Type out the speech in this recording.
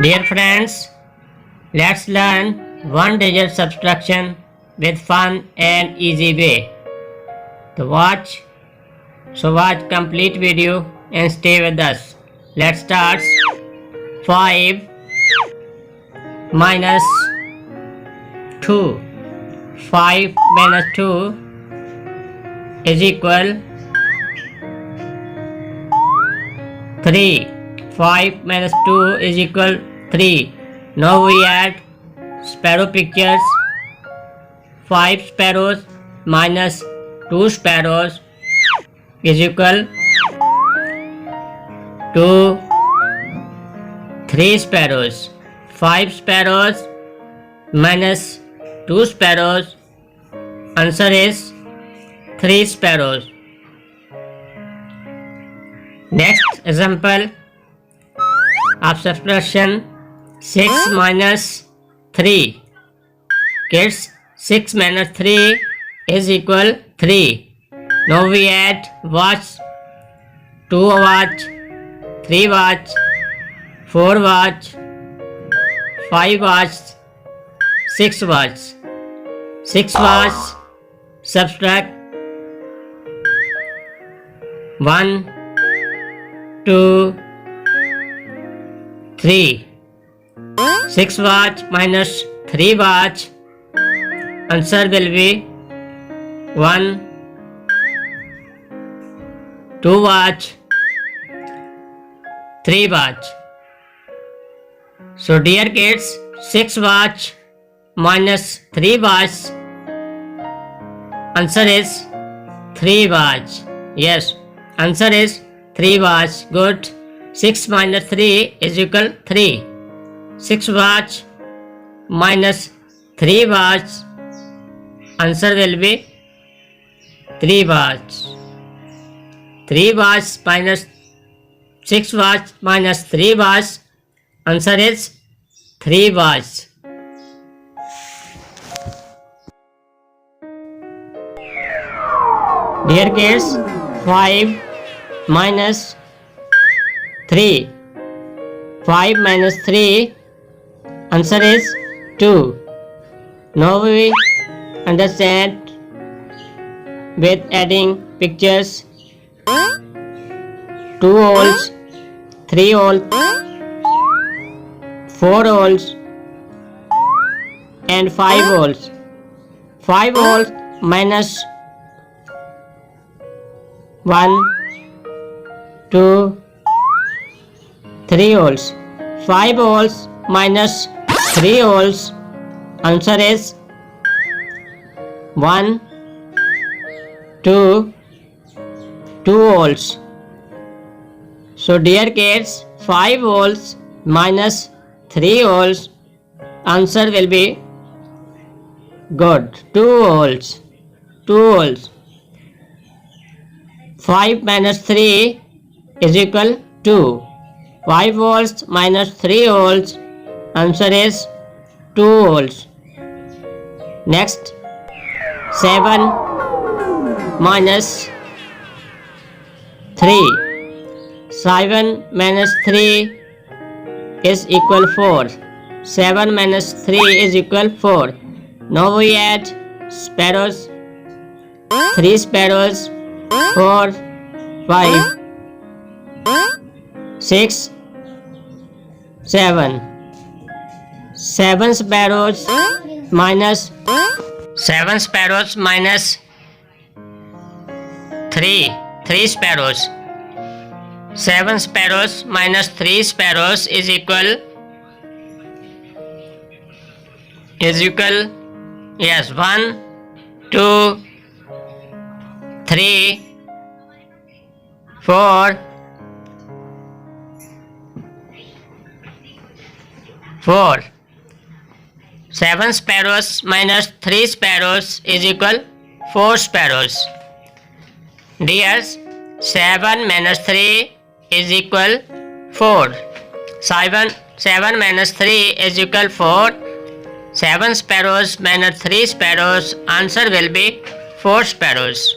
Dear friends, let's learn one-digit subtraction with fun and easy way. Watch complete video and stay with us. Let's start. 5 minus 2. 5 minus 2 is equal 3. 5 minus 2 is equal 3. Now we add sparrow pictures. 5 sparrows minus 2 sparrows is equal to 3 sparrows. 5 sparrows minus 2 sparrows, answer is 3 sparrows. Next example of subtraction, 6 minus 3. Kids, 6 minus 3 is equal 3. Now we add watch, 2 watch, 3 watch, 4 watch, 5 watch, 6 watch. 6 watch, subtract 1, 2, 3. 6 watch minus 3 watch, answer will be 1, 2 watch, 3 watch. So dear kids, 6 watch minus 3 watch, answer is 3 watch. Yes, answer is 3 watch. Good. 6 minus 3 is equal 3. 6 watch minus 3 watch, answer will be 3 watch. 3 watch minus 6 watch minus 3 watch, answer is 3 watch. Dear kids, 5 minus 3. 5 minus 3, answer is 2. Now we understand with adding pictures. 2 holes, 3 holes, 4 holes and 5 holes. 5 holes minus 1, 2, 3 holes. 5 holes minus 3 holes, answer is 1, 2, 2 holes. So dear kids, 5 holes minus 3 holes, answer will be good, 2 holes. 2 holes. 5 minus 3 is equal 2. 5 holes minus 3 holes, answer is 2 holes. Next, 7 minus 3. 7 minus 3 is equal 4. 7 minus 3 is equal 4. Now we add sparrows. 3 sparrows, 4, 5, 6, 7. 7 sparrows minus 3. 3 sparrows. 7 sparrows minus 3 sparrows is equal yes, 1, 2, 3, 4, 4. 7 sparrows minus 3 sparrows is equal 4 sparrows. Dears, 7 minus 3 is equal 4. 7 minus 3 is equal 4. 7 sparrows minus 3 sparrows, answer will be 4 sparrows.